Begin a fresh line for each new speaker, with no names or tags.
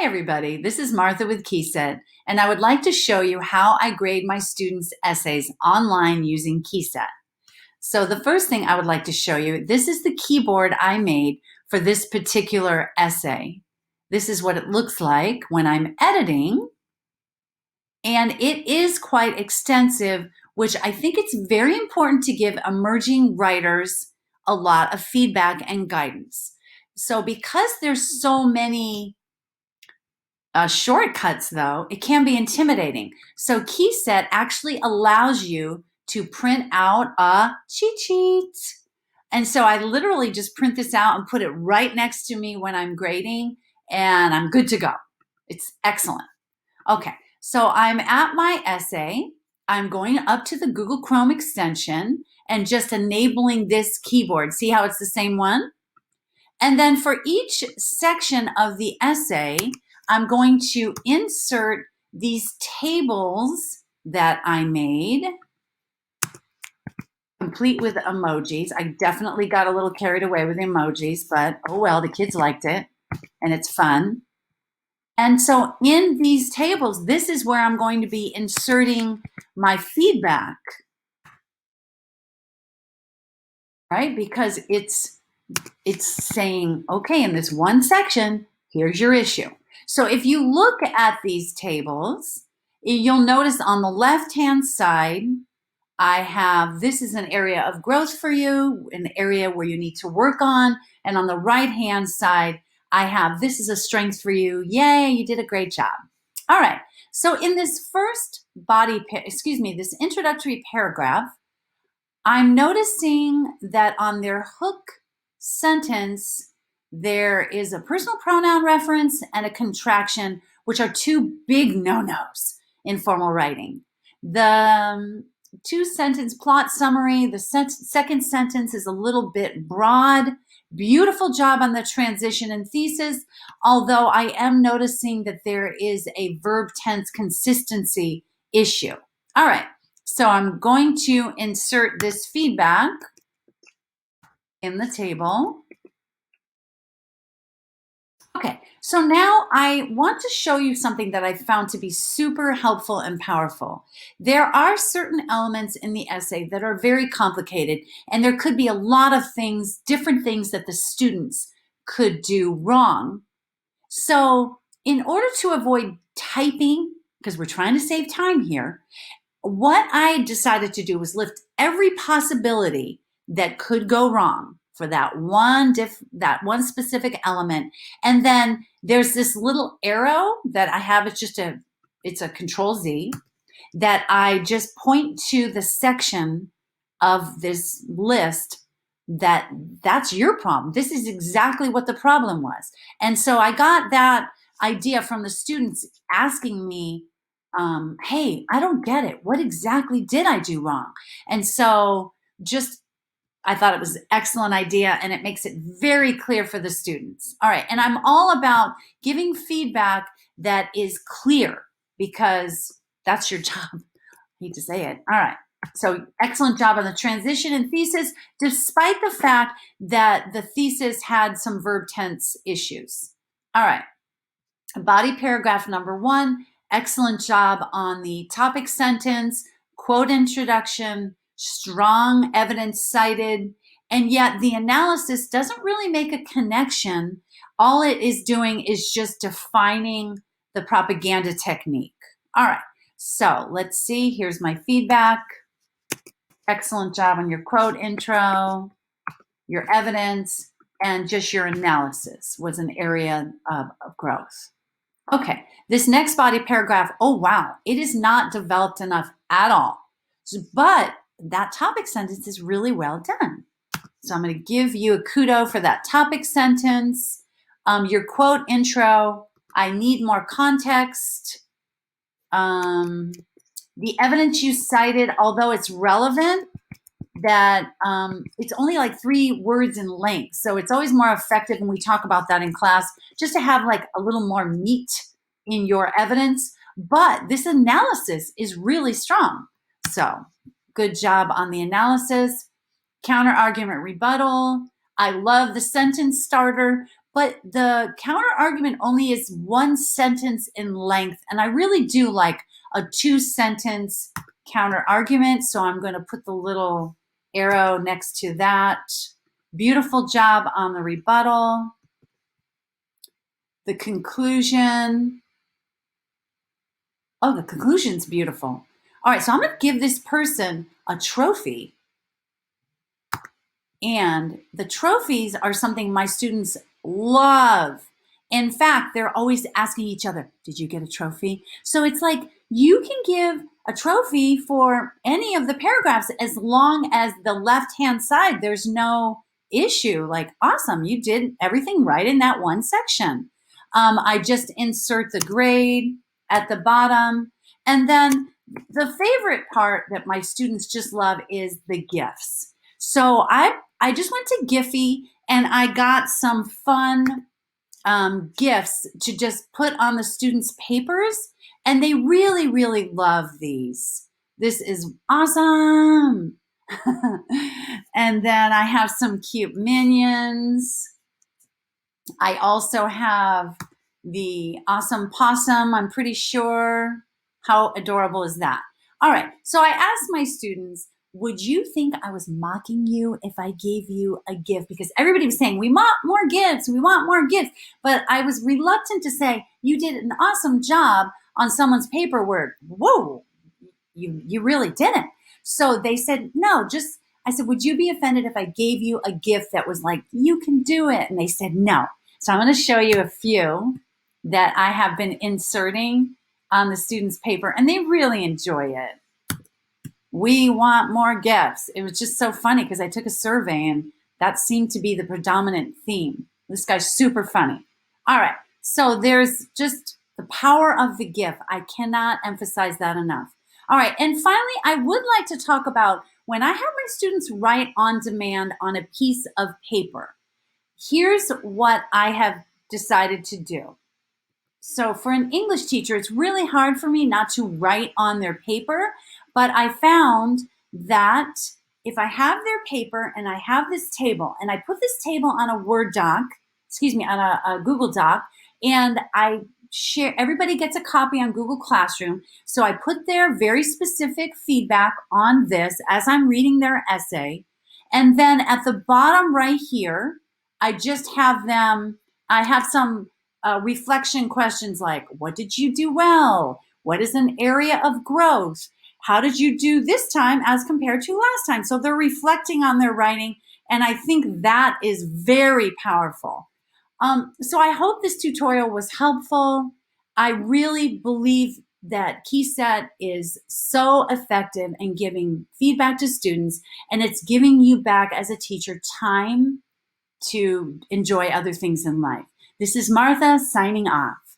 Hi everybody, this is Martha with KeySet, and I would like to show you how I grade my students' essays online using KeySet. So the first thing I would like to show you, this is the keyboard I made for this particular essay. This is what it looks like when I'm editing, and it is quite extensive, which I think it's very important to give emerging writers a lot of feedback and guidance. So because there's so many shortcuts, though, it can be intimidating. So KeySet actually allows you to print out a cheat sheet. And so I literally just print this out and put it right next to me when I'm grading, and I'm good to go. It's excellent. Okay, so I'm at my essay. I'm going up to the Google Chrome extension and just enabling this keyboard. See how it's the same one? And then for each section of the essay, I'm going to insert these tables that I made, complete with emojis. I definitely got a little carried away with emojis, but oh well, the kids liked it and it's fun. And so in these tables, this is where I'm going to be inserting my feedback, right? Because it's saying, okay, in this one section, here's your issue. So if you look at these tables, you'll notice on the left-hand side, I have, this is an area of growth for you, an area where you need to work on. And on the right-hand side, I have, this is a strength for you. Yay, you did a great job. All right. So in this first this introductory paragraph, I'm noticing that on their hook sentence, there is a personal pronoun reference and a contraction, which are two big no-nos in formal writing. The two-sentence plot summary, the second sentence is a little bit broad. Beautiful job on the transition and thesis, although I am noticing that there is a verb tense consistency issue. All right, so I'm going to insert this feedback in the table. Okay, so now I want to show you something that I found to be super helpful and powerful. There are certain elements in the essay that are very complicated, and there could be a lot of things, different things that the students could do wrong. So in order to avoid typing, because we're trying to save time here, what I decided to do was lift every possibility that could go wrong for that one specific element. And then there's this little arrow that I have, it's a Control Z, that I just point to the section of this list that's your problem. This is exactly what the problem was. And so I got that idea from the students asking me, hey, I don't get it. What exactly did I do wrong? And so I thought it was an excellent idea, and it makes it very clear for the students. All right, and I'm all about giving feedback that is clear because that's your job. I hate to say it. All right, so excellent job on the transition and thesis, despite the fact that the thesis had some verb tense issues. All right, body paragraph number 1, excellent job on the topic sentence, quote introduction, strong evidence cited, and yet the analysis doesn't really make a connection. All it is doing is just defining the propaganda technique. All right, so let's see. Here's my feedback. Excellent job on your quote intro, your evidence, and just your analysis was an area of growth. Okay, this next body paragraph, oh wow, it is not developed enough at all. But that topic sentence is really well done. So I'm going to give you a kudo for that topic sentence. Your quote intro, I need more context. The evidence you cited, although it's relevant, that it's only like 3 words in length. So it's always more effective when we talk about that in class, just to have like a little more meat in your evidence. But this analysis is really strong. So good job on the analysis. Counter argument rebuttal. I love the sentence starter, but the counter argument only is one sentence in length. And I really do like a 2-sentence counter argument. So I'm going to put the little arrow next to that. Beautiful job on the rebuttal. The conclusion. Oh, the conclusion's beautiful. All right, so I'm going to give this person a trophy. And the trophies are something my students love. In fact, they're always asking each other, did you get a trophy? So it's like you can give a trophy for any of the paragraphs as long as the left-hand side, there's no issue. Like, awesome, you did everything right in that one section. I just insert the grade at the bottom. And then the favorite part that my students just love is the gifts. So I just went to Giphy and I got some fun gifts to just put on the students' papers, and they really, really love these. This is awesome. And then I have some cute minions. I also have the awesome possum, I'm pretty sure. How adorable is that? All right, so I asked my students, would you think I was mocking you if I gave you a gift? Because everybody was saying, we want more gifts, we want more gifts. But I was reluctant to say, you did an awesome job on someone's paperwork. Whoa, you really didn't. So they said, no, just, I said, would you be offended if I gave you a gift that was like, you can do it? And they said, no. So I'm going to show you a few that I have been inserting on the students' paper, and they really enjoy it. We want more gifts. It was just so funny because I took a survey and that seemed to be the predominant theme. This guy's super funny. All right, so there's just the power of the gift. I cannot emphasize that enough. All right, and finally, I would like to talk about when I have my students write on demand on a piece of paper. Here's what I have decided to do. So for an English teacher, it's really hard for me not to write on their paper, but I found that if I have their paper and I have this table and I put this table on a Word doc, on a Google Doc, and I share, everybody gets a copy on Google Classroom. So I put their very specific feedback on this as I'm reading their essay. And then at the bottom right here, I just have them, I have some reflection questions like, what did you do well? What is an area of growth? How did you do this time as compared to last time? So they're reflecting on their writing, and I think that is very powerful. So I hope this tutorial was helpful. I really believe that KEYSET is so effective in giving feedback to students, and it's giving you back as a teacher time to enjoy other things in life. This is Martha signing off.